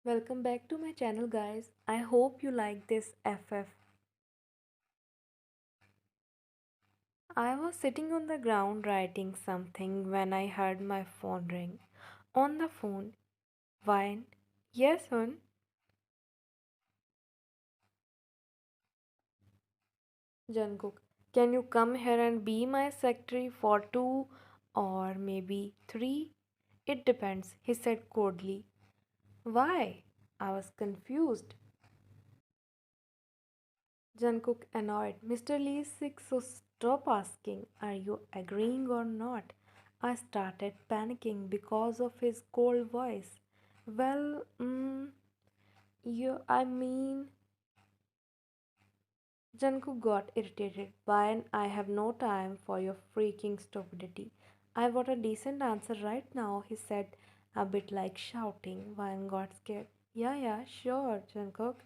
Welcome back to my channel, guys. I hope you like this FF. I was sitting on the ground writing something when I heard my phone ring. On the phone, Vine. Yes, hun. Jungkook, can you come here and be my secretary for 2 or maybe 3? It depends, he said coldly. Why? I was confused. Jungkook annoyed. Mr. Lee is sick, so stop asking. Are you agreeing or not? I started panicking because of his cold voice. Well, I mean, Jungkook got irritated. Brian, I have no time for your freaking stupidity. I want a decent answer right now, he said, a bit like shouting. Brian got scared. Yeah, sure, Jungkook.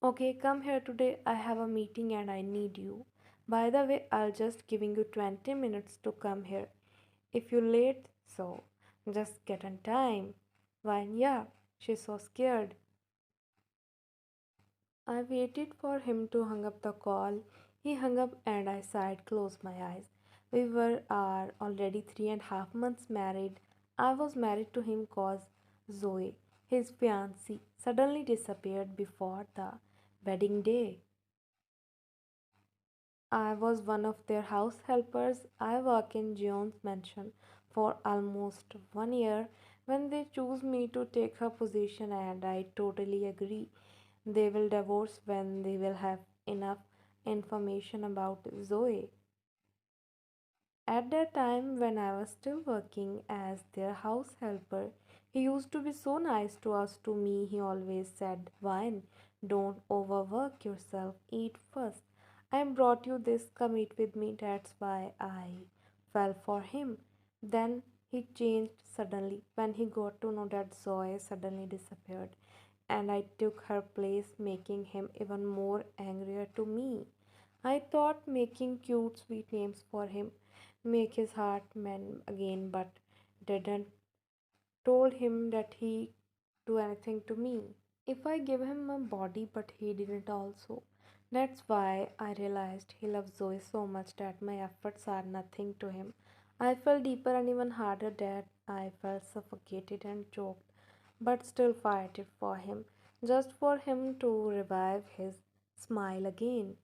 Okay, come here today. I have a meeting and I need you. By the way, I'll just giving you 20 minutes to come here. If you're late, so just get on time. Why, yeah, she's so scared. I waited for him to hang up the call. He hung up and I sighed, closed my eyes. We were are already 3.5 months married. I was married to him cause Zoe, his fiancée, suddenly disappeared before the wedding day. I was one of their house helpers. I work in Jeon's mansion for almost 1 year. When they choose me to take her position, and I totally agree, they will divorce when they will have enough information about Zoe. At that time, when I was still working as their house helper, he used to be so nice to us. To me, he always said, Wine, don't overwork yourself, eat first. I brought you this, come eat with me. That's why I fell for him. Then he changed suddenly when he got to know that Zoe suddenly disappeared, and I took her place, making him even more angrier to me. I thought making cute sweet names for him make his heart mend again, but didn't told him that he do anything to me. If I give him my body, but he didn't also. That's why I realized he loves Zoe so much that my efforts are nothing to him. I fell deeper and even harder that I felt suffocated and choked, but still fighted for him, just for him to revive his smile again.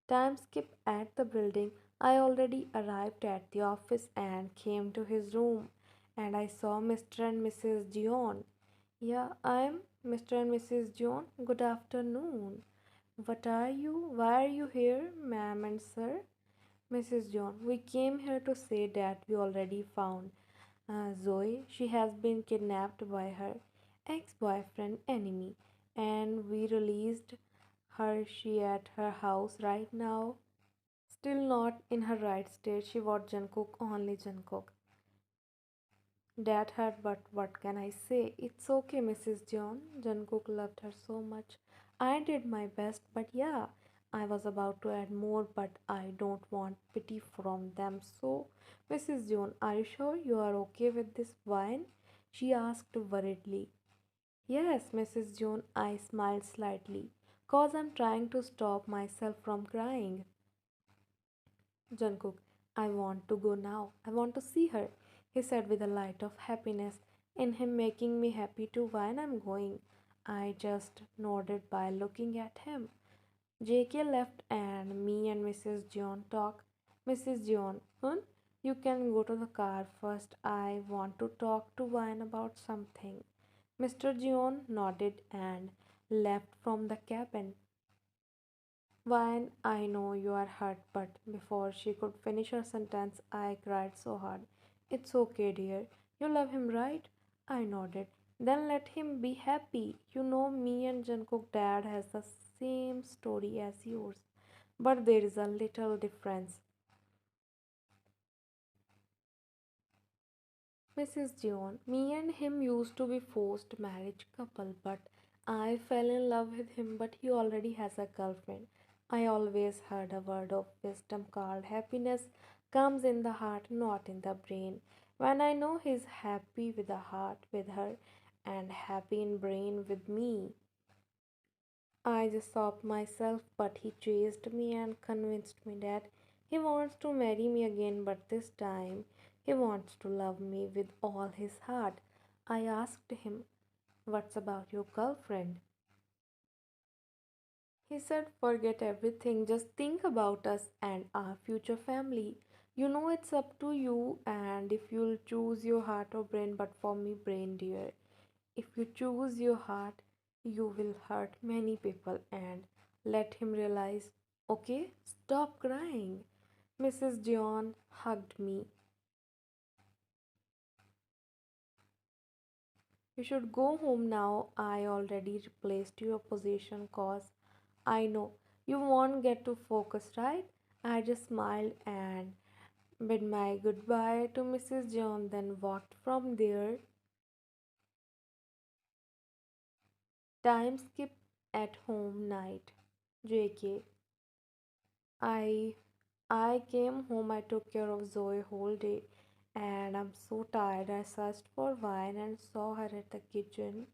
Time skip at the building. I already arrived at the office and came to his room, and I saw Mr. and Mrs. Dion. Yeah, I'm Mr. and Mrs. Dion. Good afternoon. What are you? Why are you here, ma'am and sir? Mrs. John, we came here to say that we already found Zoe. She has been kidnapped by her ex boyfriend enemy, and we released her. She at her house right now. Still not in her right state. She was Jungkook, only Jungkook. That hurt, but what can I say? It's okay, Mrs. John. Jungkook loved her so much. I did my best, but yeah, I was about to add more, but I don't want pity from them. So, Mrs. John, are you sure you are okay with this wine? She asked worriedly. Yes, Mrs. John, I smiled slightly, cause I'm trying to stop myself from crying. Jungkook, I want to go now. I want to see her, he said with a light of happiness in him, making me happy too. When I'm going, I just nodded by looking at him. JK left and me and Mrs. John talk. Mrs. John, you can go to the car first. I want to talk to Vine about something. Mr. John nodded and left from the cabin. Vine, I know you are hurt, but before she could finish her sentence, I cried so hard. It's okay, dear. You love him, right? I nodded. Then let him be happy. You know, me and Jungkook dad has the same story as yours, but there is a little difference. Mrs. Dion, me and him used to be forced marriage couple, but I fell in love with him, but he already has a girlfriend. I always heard a word of wisdom called happiness comes in the heart, not in the brain. When I know he's happy with the heart with her, and happy in brain with me. I just stopped myself, but he chased me and convinced me that he wants to marry me again, but this time he wants to love me with all his heart. I asked him, "What's about your girlfriend?" He said, "Forget everything, just think about us and our future family. You know it's up to you, and if you'll choose your heart or brain, but for me, brain, dear. If you choose your heart, you will hurt many people." And let him realize, "Okay, stop crying." Mrs. John hugged me. "You should go home now. I already replaced your position cause I know you won't get to focus, right?" I just smiled and bid my goodbye to Mrs. John, then walked from there. Time skip at home night. JK. I I came home, I took care of Zoe whole day and I'm so tired. I searched for wine and saw her at the kitchen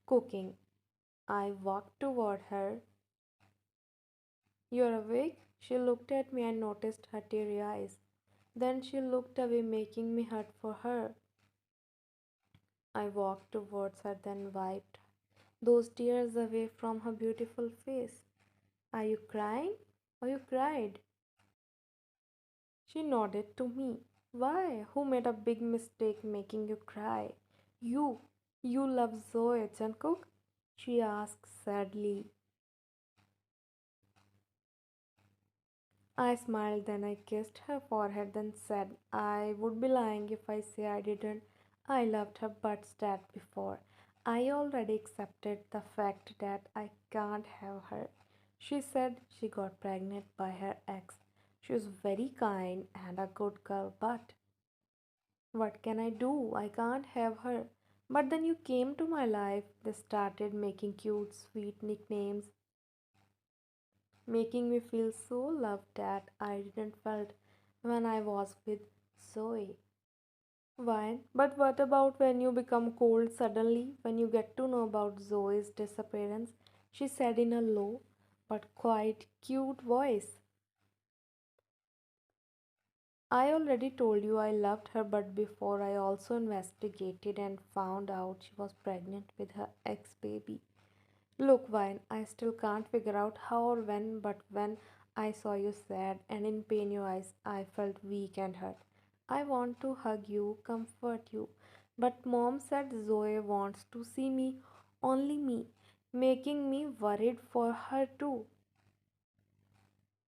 cooking. I walked toward her. "You're awake?" She looked at me and noticed her teary eyes. Then she looked away, making me hurt for her. I walked towards her, then wiped those tears away from her beautiful face. "Are you crying? Oh, you cried." She nodded to me. "Why? Who made a big mistake making you cry?" "You. You love Zoe, Jungkook?" she asked sadly. I smiled, then I kissed her forehead, then said I would be lying if I say I didn't. I loved her but that before. I already accepted the fact that I can't have her. She said she got pregnant by her ex. She was very kind and a good girl, but what can I do? I can't have her. But then you came to my life. They started making cute, sweet nicknames, making me feel so loved that I didn't felt when I was with Zoe. Why? But what about when you become cold suddenly, when you get to know about Zoe's disappearance? She said in a low but quite cute voice. "I already told you I loved her, but before I also investigated and found out she was pregnant with her ex baby. Look, Vine, I still can't figure out how or when, but when I saw you sad and in pain your eyes, I felt weak and hurt. I want to hug you, comfort you, but mom said Zoe wants to see me, only me, making me worried for her too.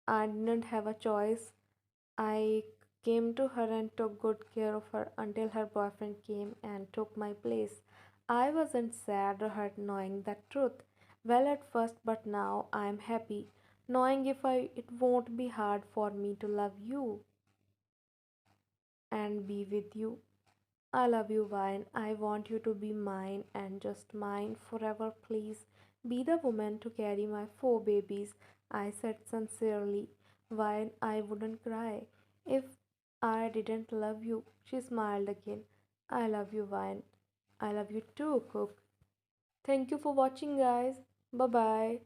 I didn't have a choice. I came to her and took good care of her until her boyfriend came and took my place. I wasn't sad or hurt knowing that truth. Well, at first, but now I am happy knowing if I it won't be hard for me to love you and be with you. I love you, Vine. I want you to be mine and just mine forever. Please be the woman to carry my 4 babies. I said sincerely. Vine, I wouldn't cry if I didn't love you. She smiled again. I love you, Vine. I love you too, Cook. Thank you for watching, guys. Bye bye.